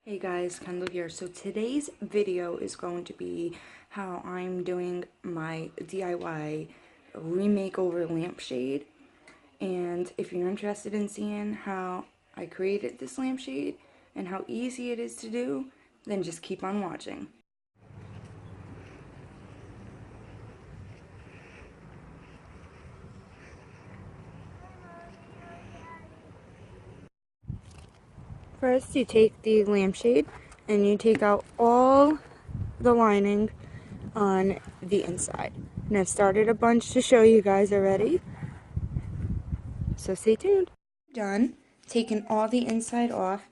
Hey guys, Kendall here. So today's video is going to be how I'm doing my DIY remake over lampshade. And if you're interested in seeing how I created this lampshade and how easy it is to do, then just keep on watching. First, you take the lampshade and you take out all the lining on the inside. And I've started a bunch to show you guys already, so stay tuned. Done taking all the inside off,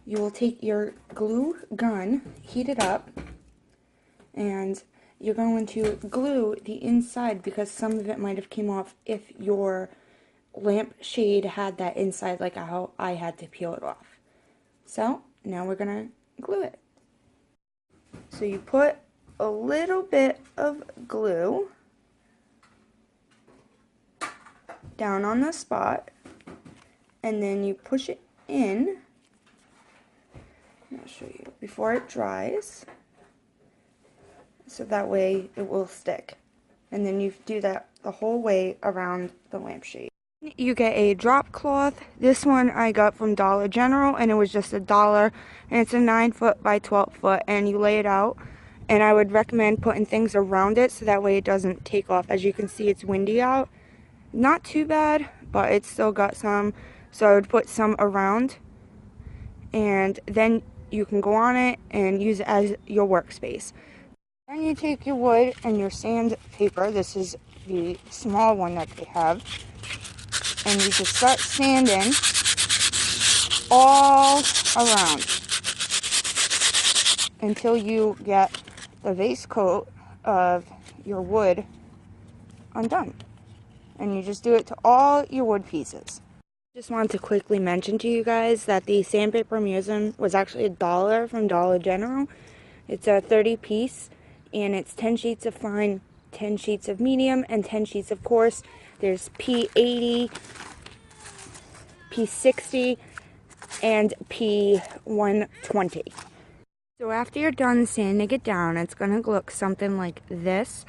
you will take your glue gun, heat it up, and you're going to glue the inside because some of it might have came off if your lampshade had that inside, like how I had to peel it off. So now we're gonna glue it. So you put a little bit of glue down on the spot, and then you push it in. I'll show you before it dries, so that way it will stick. And then you do that the whole way around the lampshade. You get a drop cloth. This one I got from Dollar General, and it was just $1, and it's a 9-foot by 12-foot, and you lay it out. And I would recommend putting things around it so that way it doesn't take off. As you can see, it's windy out. Not too bad, but it's still got some, so I would put some around, and then you can go on it and use it as your workspace. Then you take your wood and your sandpaper. This is the small one that they have, and you just start sanding all around until you get the base coat of your wood undone. And you just do it to all your wood pieces. Just wanted to quickly mention to you guys that the sandpaper I'm using was actually $1 from Dollar General. It's a 30-piece, and it's 10 sheets of fine, 10 sheets of medium, and 10 sheets of coarse. There's P80, P60, and P120. So after you're done sanding it down, it's going to look something like this.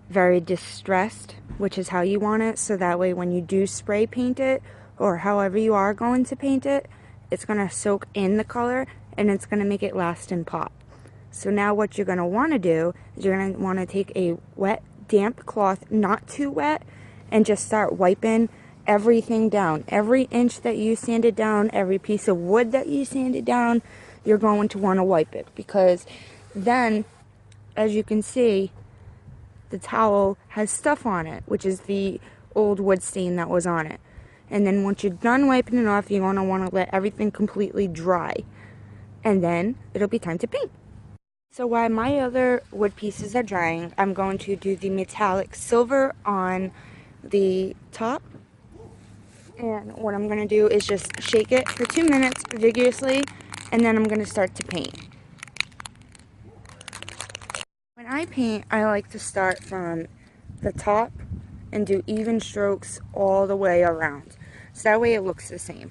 Very distressed, which is how you want it, so that way when you do spray paint it, or however you are going to paint it, it's going to soak in the color, and it's going to make it last and pop. So now what you're going to want to do is you're going to want to take a wet, damp cloth, not too wet, and just start wiping everything down. Every inch that you sanded down, every piece of wood that you sanded down, you're going to want to wipe it, because then, as you can see, the towel has stuff on it, which is the old wood stain that was on it. And then once you're done wiping it off, you're going to want to let everything completely dry. And then it'll be time to paint. So while my other wood pieces are drying, I'm going to do the metallic silver on the top. And what I'm going to do is just shake it for 2 minutes vigorously, and then I'm going to start to paint. When I paint, I like to start from the top and do even strokes all the way around. So that way it looks the same.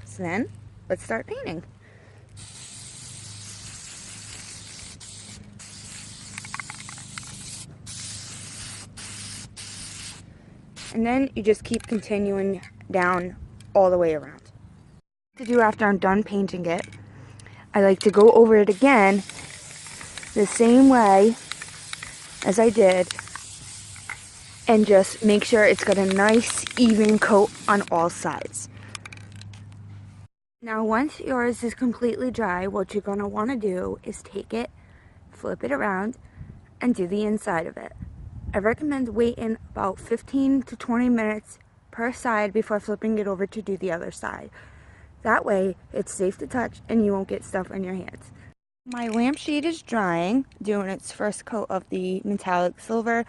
So then, let's start painting. And then you just keep continuing down all the way around. To do after I'm done painting it, I like to go over it again the same way as I did, and just make sure it's got a nice even coat on all sides. Now once yours is completely dry, what you're going to want to do is take it, flip it around, and do the inside of it. I recommend waiting about 15 to 20 minutes per side before flipping it over to do the other side. That way it's safe to touch and you won't get stuff on your hands. My lampshade is drying, doing its first coat of the metallic silver.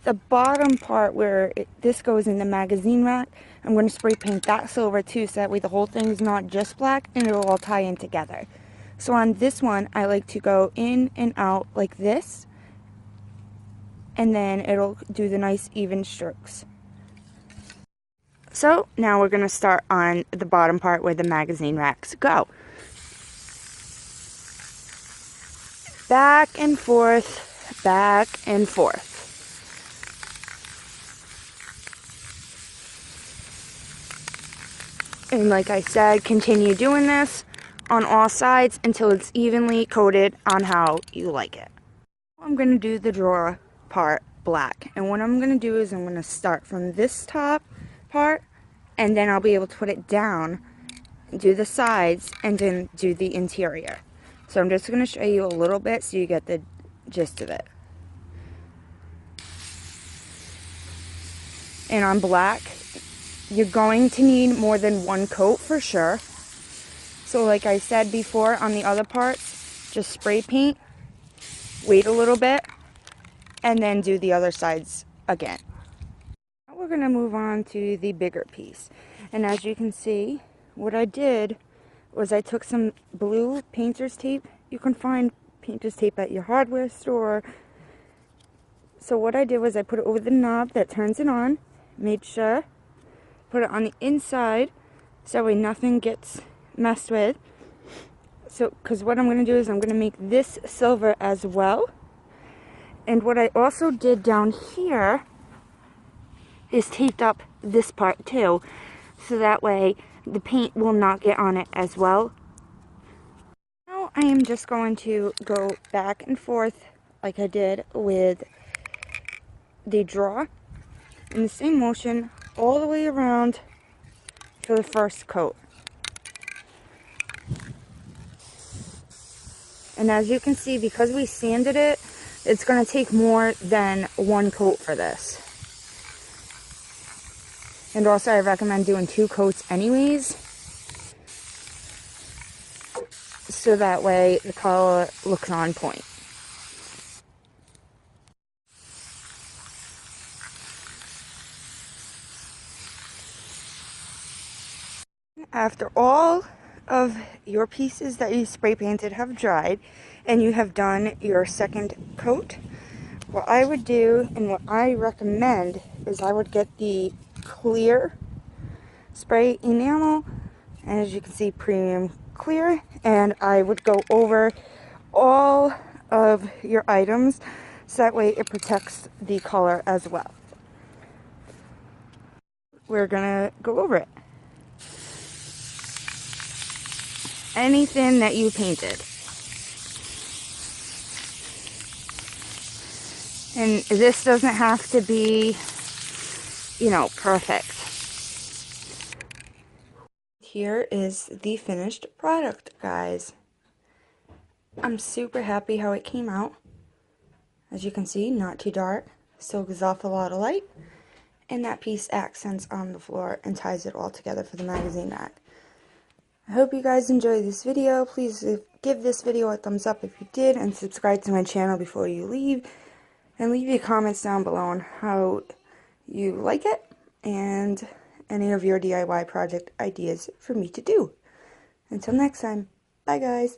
The bottom part where this goes in the magazine rack, I'm going to spray paint that silver too, so that way the whole thing is not just black and it'll all tie in together. So on this one, I like to go in and out like this, and then it'll do the nice even strokes. So now we're going to start on the bottom part where the magazine racks go. back and forth, back and forth. And like I said, continue doing this on all sides until it's evenly coated on how you like it. I'm going to do the drawer part black. And what I'm going to do is I'm going to start from this top part, and then I'll be able to put it down, do the sides, and then do the interior. So I'm just going to show you a little bit so you get the gist of it. And on black, you're going to need more than one coat for sure. So like I said before, on the other parts, just spray paint, wait a little bit, and then do the other sides again. Now we're going to move on to the bigger piece. And as you can see, what I did was I took some blue painter's tape. You can find painter's tape at your hardware store. So what I did was I put it over the knob that turns it on, made sure, put it on the inside so that way nothing gets messed with. So, because what I'm going to do is I'm going to make this silver as well. And what I also did down here is taped up this part too, so that way the paint will not get on it as well. Now I am just going to go back and forth like I did with the drawer in the same motion all the way around for the first coat. And as you can see, because we sanded it, it's going to take more than one coat for this. And also I recommend doing 2 coats anyways, so that way the color looks on point. After all of your pieces that you spray painted have dried and you have done your second coat, what I would do and what I recommend is I would get the clear spray enamel, and as you can see, premium clear, and I would go over all of your items so that way it protects the color as well. We're gonna go over it. Anything that you painted. And this doesn't have to be, you know, perfect. Here is the finished product, guys. I'm super happy how it came out. As you can see, not too dark, still gives off a lot of light, and that piece accents on the floor and ties it all together for the magazine back. I hope you guys enjoyed this video. Please give this video a thumbs up if you did, and subscribe to my channel before you leave. And leave your comments down below on how you like it and any of your DIY project ideas for me to do. Until next time, bye guys.